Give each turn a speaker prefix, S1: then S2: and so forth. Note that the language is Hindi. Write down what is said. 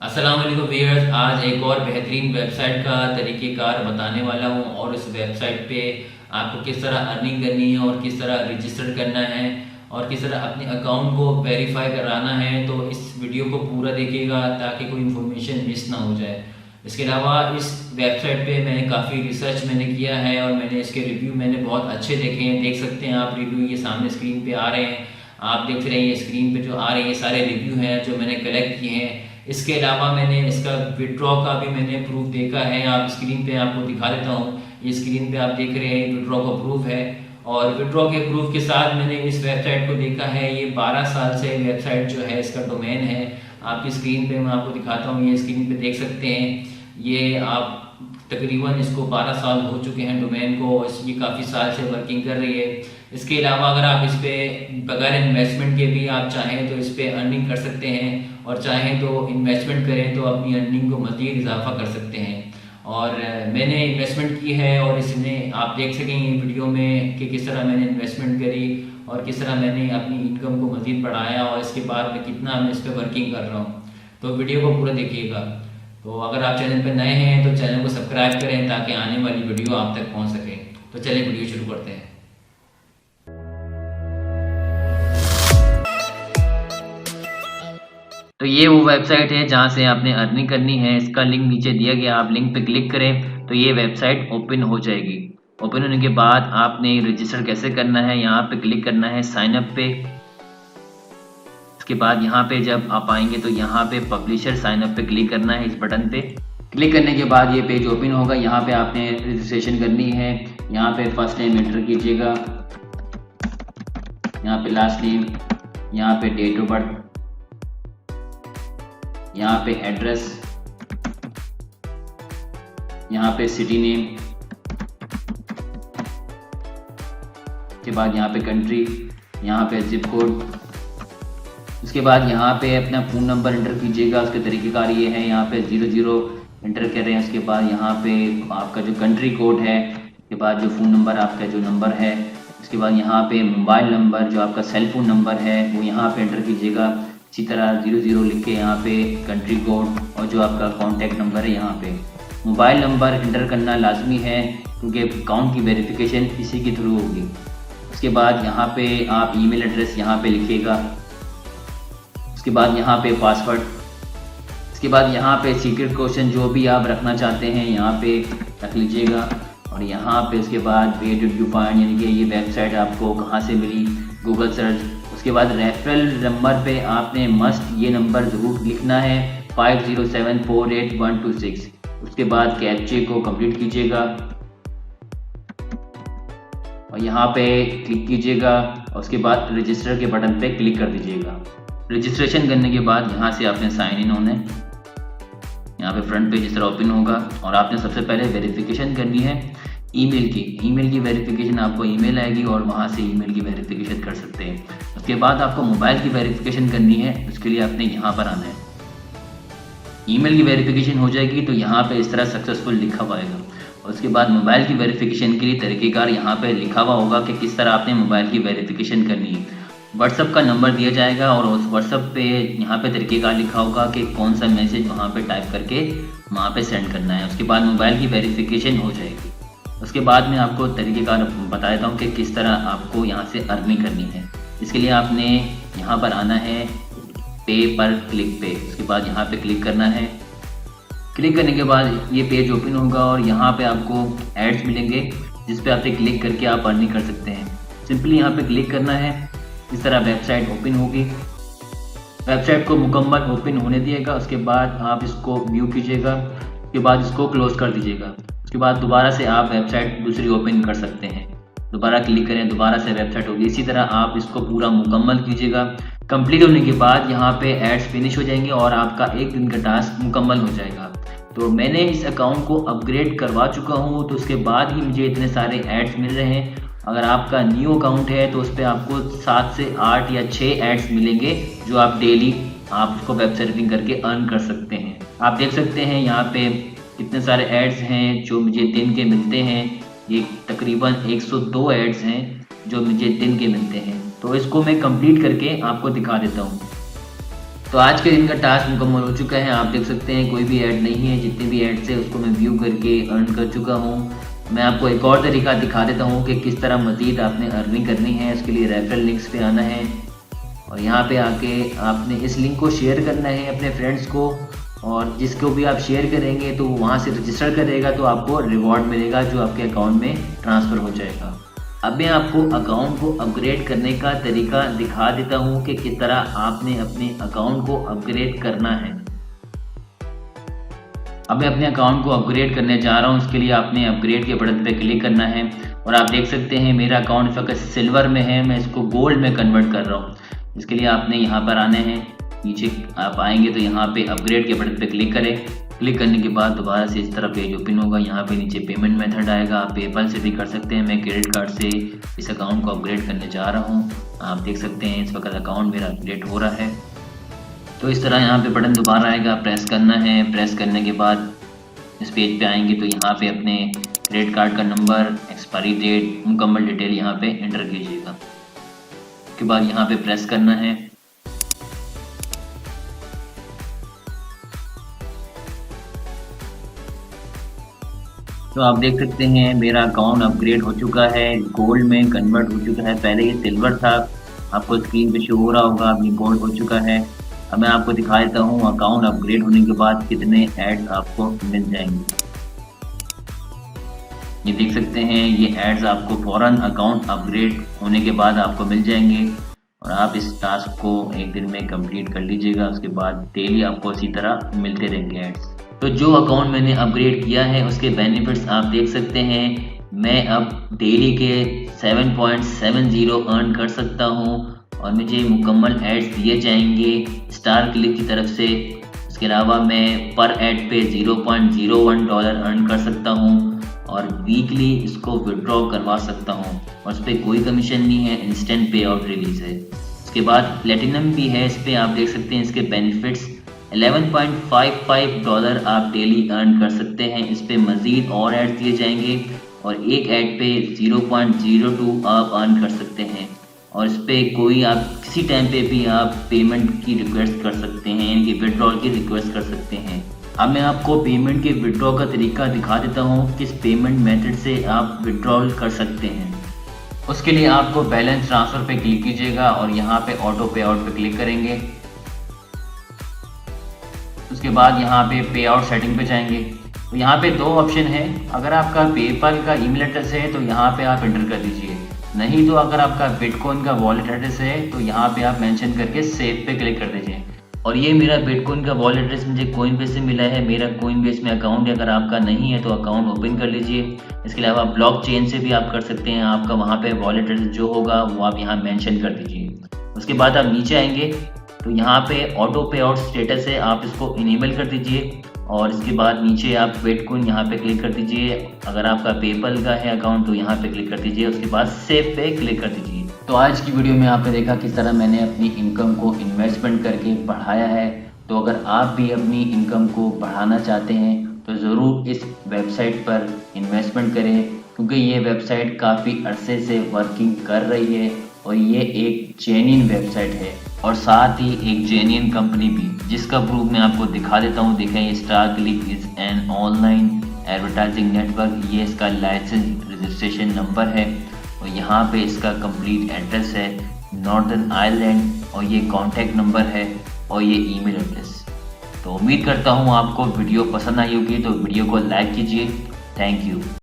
S1: अस्सलाम वालेकुम व्यूअर्स। आज एक और बेहतरीन वेबसाइट का तरीक़ेकार बताने वाला हूँ और इस वेबसाइट पे आपको किस तरह अर्निंग करनी है और किस तरह रजिस्टर करना है और किस तरह अपने अकाउंट को वेरीफाई कराना है। तो इस वीडियो को पूरा देखिएगा ताकि कोई इन्फॉर्मेशन मिस ना हो जाए। इसके अलावा इस वेबसाइट पे मैंने काफ़ी रिसर्च किया है और मैंने इसके रिव्यू बहुत अच्छे देखे हैं। देख सकते हैं आप रिव्यू, ये सामने स्क्रीन पे आ रहे हैं। आप देख रहे हैं ये स्क्रीन पे जो आ रहे हैं, ये सारे रिव्यू हैं जो मैंने कलेक्ट किए हैं। इसके अलावा मैंने इसका विड्रॉ का भी मैंने प्रूफ देखा है। आप स्क्रीन पे आपको दिखा देता हूँ। ये स्क्रीन पे आप देख रहे हैं विड्रॉ का प्रूफ है और विड्रॉ के प्रूफ के साथ मैंने इस वेबसाइट को देखा है। ये 12 साल से वेबसाइट जो है इसका डोमेन है। आपकी स्क्रीन पे मैं आपको दिखाता हूँ, ये स्क्रीन पे देख सकते हैं। ये आप तकरीबन इसको 12 साल हो चुके हैं डोमेन को। ये काफ़ी साल से वर्किंग कर रही है। इसके अलावा अगर आप इस पर बगैर इन्वेस्टमेंट के भी आप चाहें तो इस पर अर्निंग कर सकते हैं और चाहें तो इन्वेस्टमेंट करें तो अपनी अर्निंग को मज़ीद इजाफा कर सकते हैं। और मैंने इन्वेस्टमेंट की है और इसने आप देख सकेंगे वीडियो में कि किस तरह मैंने इन्वेस्टमेंट करी और किस तरह मैंने अपनी इनकम को मज़ीद बढ़ाया और इसके बाद मैं कितना मैं इस पर वर्किंग कर रहा हूँ। तो वीडियो को पूरा देखिएगा। तो अगर आप चैनल पर नए हैं तो चैनल को सब्सक्राइब करें ताकि आने वाली वीडियो आप तक पहुँच सके। तो चलिए वीडियो शुरू करते हैं। तो ये वो वेबसाइट है जहाँ से आपने अर्निंग करनी है। इसका लिंक नीचे दिया गया, आप लिंक पे क्लिक करें तो ये वेबसाइट ओपन हो जाएगी। ओपन होने के बाद आपने रजिस्टर कैसे करना है, यहाँ पे क्लिक करना है साइन अप पे। इसके बाद यहाँ पे जब आप आएंगे तो यहाँ पे पब्लिशर साइन अप पे क्लिक करना है। इस बटन पे क्लिक करने के बाद ये पेज ओपन होगा। यहाँ पे आपने रजिस्ट्रेशन करनी है। यहाँ पे फर्स्ट नेम एंटर कीजिएगा, यहाँ पे लास्ट नेम, यहाँ पे डेट ऑफ बर्थ, यहाँ पे एड्रेस, यहाँ पे सिटी नेम, के बाद यहाँ पे कंट्री, यहाँ पे जिप कोड। उसके बाद यहाँ पे अपना फ़ोन नंबर एंटर कीजिएगा। उसके तरीक़ेकार ये है, यहाँ पे 00 एंटर करें। उसके बाद यहाँ पे आपका जो कंट्री कोड है, उसके बाद जो फ़ोन नंबर आपका जो नंबर है, उसके बाद यहाँ पे मोबाइल नंबर जो आपका सेल फ़ोन नंबर है वो यहाँ पे एंटर कीजिएगा। इसी तरह 00 लिख के यहाँ पे कंट्री कोड और जो आपका कॉन्टैक्ट नंबर है यहाँ पे मोबाइल नंबर एंटर करना लाजमी है क्योंकि अकाउंट की वेरिफिकेशन इसी के थ्रू होगी। उसके बाद यहाँ पे आप ईमेल एड्रेस यहाँ पे लिखिएगा। उसके बाद यहाँ पे पासवर्ड। इसके बाद यहाँ पे सीक्रेट क्वेश्चन जो भी आप रखना चाहते हैं यहाँ पे रख लीजिएगा। और यहाँ पे उसके बाद वेयर डिड यू फाइंड, यानी कि ये वेबसाइट आपको कहाँ से मिली, गूगल सर्च। उसके बाद रेफरल नंबर पे आपने मस्ट ये नंबर ज़रूर लिखना है 50748126। उसके बाद कैप्चे को कंप्लीट कीजिएगा और यहाँ पे क्लिक कीजिएगा और उसके बाद रजिस्टर के बटन पे क्लिक कर दीजिएगा। रजिस्ट्रेशन करने के बाद यहाँ से आपने साइन इन होना है। यहाँ पे फ्रंट पेज इस तरह ओपन होगा और आपने सबसे पहले वेरिफिकेशन करनी है ईमेल की वेरिफिकेशन। आपको ईमेल आएगी और वहाँ से ईमेल की वेरिफिकेशन कर सकते हैं। उसके बाद आपको मोबाइल की वेरिफिकेशन करनी है। उसके लिए आपने यहाँ पर आना है। ईमेल की वेरिफिकेशन हो जाएगी तो यहाँ पे इस तरह सक्सेसफुल लिखा हुआ आएगा। और उसके बाद मोबाइल की वेरिफिकेशन के लिए तरीक़ेकार यहाँ पे लिखा हुआ होगा कि किस तरह आपने मोबाइल की वेरिफिकेशन करनी है। व्हाट्सअप का नंबर दिया जाएगा और उस व्हाट्सअप पे यहाँ पे तरीक़ेकार लिखा होगा कि कौन सा मैसेज वहाँ पे टाइप करके वहाँ पे सेंड करना है। उसके बाद मोबाइल की वेरिफिकेशन हो जाएगी। उसके बाद मैं आपको तरीक़ेकार बता देता हूँ कि किस तरह आपको यहाँ से अर्निंग करनी है। इसके लिए आपने यहाँ पर आना है पे पर क्लिक पे। उसके बाद यहाँ पे क्लिक करना है। क्लिक करने के बाद ये पेज ओपन होगा और यहाँ पे आपको एड्स मिलेंगे जिस पे आपने क्लिक करके आप अर्निंग कर सकते हैं। सिंपली यहाँ पे क्लिक करना है। इस तरह वेबसाइट ओपन होगी। वेबसाइट को मुकम्मल ओपन होने दिएगा। उसके बाद आप इसको व्यू कीजिएगा। उसके बाद इसको क्लोज कर दीजिएगा। उसके बाद दोबारा से आप वेबसाइट दूसरी ओपन कर सकते हैं। दोबारा क्लिक करें, दोबारा से वेबसाइट होगी। इसी तरह आप इसको पूरा मुकम्मल कीजिएगा। कंप्लीट होने के बाद यहाँ पे एड्स फिनिश हो जाएंगे और आपका एक दिन का टास्क मुकम्मल हो जाएगा। तो मैंने इस अकाउंट को अपग्रेड करवा चुका हूँ तो उसके बाद ही मुझे इतने सारे एड्स मिल रहे हैं। अगर आपका न्यू अकाउंट है तो उस पर आपको 7 से 8 या 6 एड्स मिलेंगे जो आप डेली आप उसको वेब सर्फिंग करके अर्न कर सकते हैं। आप देख सकते हैं यहाँ पे कितने सारे एड्स हैं जो मुझे दिन के मिलते हैं। ये तकरीबन 102 एड्स हैं जो मुझे दिन के मिलते हैं। तो इसको मैं कंप्लीट करके आपको दिखा देता हूँ। तो तो आज के दिन का टास्क मुकम्मल हो चुका है। आप देख सकते हैं कोई भी ऐड नहीं है, जितने भी ऐड्स है उसको मैं व्यू करके अर्न कर चुका हूँ। मैं आपको एक और तरीका दिखा देता हूँ कि किस तरह मज़ीद आपने अर्निंग करनी है। इसके लिए रेफरल लिंक्स पे आना है और यहाँ पे आके आपने इस लिंक को शेयर करना है अपने फ्रेंड्स को, और जिसको भी आप शेयर करेंगे तो वहाँ से रजिस्टर करेगा तो आपको रिवॉर्ड मिलेगा जो आपके अकाउंट में ट्रांसफ़र हो जाएगा। अब मैं आपको अकाउंट को अपग्रेड करने का तरीका दिखा देता हूँ कि किस तरह आपने अपने अकाउंट को अपग्रेड करना है। अब मैं अपने अकाउंट को अपग्रेड करने जा रहा हूँ। उसके लिए आपने अपग्रेड के बटन पे क्लिक करना है और आप देख सकते हैं मेरा अकाउंट इस वक्त सिल्वर में है, मैं इसको गोल्ड में कन्वर्ट कर रहा हूँ। इसके लिए आपने यहाँ पर आने हैं, नीचे आप आएंगे तो यहाँ पे अपग्रेड के बटन पे क्लिक करें। क्लिक करने के बाद दोबारा से इस तरह पेज ओपन होगा। यहाँ पे नीचे पेमेंट मेथड आएगा, आप पेपल से भी कर सकते हैं। मैं क्रेडिट कार्ड से इस अकाउंट को अपग्रेड करने जा रहा हूँ। आप देख सकते हैं इस वक्त अकाउंट मेरा अपग्रेड हो रहा है। तो इस तरह यहाँ पे बटन दोबारा आएगा, प्रेस करना है। प्रेस करने के बाद इस पेज पे आएंगे तो यहाँ पे अपने क्रेडिट कार्ड का नंबर, एक्सपायरी डेट, मुकम्मल डिटेल यहाँ पे एंटर कीजिएगा। उसके बाद यहाँ पे प्रेस करना है। तो आप देख सकते हैं मेरा अकाउंट अपग्रेड हो चुका है, गोल्ड में कन्वर्ट हो चुका है। पहले ये सिल्वर था, आपको स्क्रीन पे शो हो रहा होगा, अब ये गोल्ड हो चुका है। अब मैं आपको दिखा देता हूँ अकाउंट अपग्रेड होने के बाद कितने एड्स आपको मिल जाएंगे। ये देख सकते हैं ये एड्स आपको फ़ौरन अकाउंट अपग्रेड होने के बाद आपको मिल जाएंगे और आप इस टास्क को एक दिन में कंप्लीट कर लीजिएगा। उसके बाद डेली आपको इसी तरह मिलते रहेंगे एड्स। तो जो अकाउंट मैंने अपग्रेड किया है उसके बेनिफिट्स आप देख सकते हैं। मैं अब डेली के 7.70 अर्न कर सकता हूँ और मुझे मुकम्मल एड्स दिए जाएंगे स्टार क्लिक की तरफ से। इसके अलावा मैं पर एड पे $0.01 अर्न कर सकता हूँ और वीकली इसको विड्रॉ करवा सकता हूँ और इस पर कोई कमीशन नहीं है, इंस्टेंट पे आउट रिलीज है। इसके बाद प्लेटिनम भी है, इस पर आप देख सकते हैं इसके बेनिफिट्स $11.55 आप डेली अर्न कर सकते हैं। इस पे मज़ीद और ऐड दिए जाएंगे और एक ऐड पे 0.02 आप अर्न कर सकते हैं और इस पे कोई आप किसी टाइम पे भी आप पेमेंट की रिक्वेस्ट कर सकते हैं, यानी कि विड्रॉल की रिक्वेस्ट कर सकते हैं। अब मैं आपको पेमेंट के विड्रॉ का तरीका दिखा देता हूँ, किस पेमेंट मेथड से आप विड्रॉल कर सकते हैं। उसके लिए आपको बैलेंस ट्रांसफ़र पे क्लिक कीजिएगा और यहाँ पे ऑटो पे आउट पे क्लिक करेंगे। उसके बाद यहाँ पे आउट सेटिंग पे जाएंगे तो यहाँ पे दो ऑप्शन है। अगर आपका पेपल का ईमेल एड्रेस है तो यहाँ पे आप एंटर कर दीजिए, नहीं तो अगर आपका बिटकॉइन का वॉलेट एड्रेस है तो यहाँ पे आप मेंशन करके सेव पे क्लिक कर दीजिए। और ये मेरा बिटकॉइन का वॉलेट एड्रेस मुझे कोइनबेस से मिला है, मेरा कोइनबेस में अकाउंट है। अगर आपका नहीं है तो अकाउंट ओपन कर लीजिए। इसके अलावा ब्लॉकचेन से भी आप कर सकते हैं, आपका वहाँ पे वॉलेट एड्रेस जो होगा वो आप यहाँ मेंशन कर दीजिए। उसके बाद आप नीचे आएंगे तो यहाँ पे ऑटो पे आउट स्टेटस है, आप इसको इनेबल कर दीजिए और इसके बाद नीचे आप बिटकॉइन यहाँ पे क्लिक कर दीजिए। अगर आपका पेपल का है अकाउंट तो यहाँ पे क्लिक कर दीजिए, उसके बाद सेव पे क्लिक कर दीजिए। तो आज की वीडियो में आपने देखा किस तरह मैंने अपनी इनकम को इन्वेस्टमेंट करके बढ़ाया है। तो अगर आप भी अपनी इनकम को बढ़ाना चाहते हैं तो ज़रूर इस वेबसाइट पर इन्वेस्टमेंट करें, क्योंकि ये वेबसाइट काफ़ी अरसे से वर्किंग कर रही है और ये एक जेन्युइन वेबसाइट है और साथ ही एक जेन्युइन कंपनी भी, जिसका प्रूफ मैं आपको दिखा देता हूँ। देखें, ये star click is an online advertising network, ये इसका लाइसेंस रजिस्ट्रेशन नंबर है और यहाँ पे इसका कंप्लीट एड्रेस है नॉर्दर्न आयरलैंड और ये कॉन्टैक्ट नंबर है और ये ईमेल एड्रेस। तो उम्मीद करता हूँ आपको वीडियो पसंद आई होगी, तो वीडियो को लाइक कीजिए। Thank you.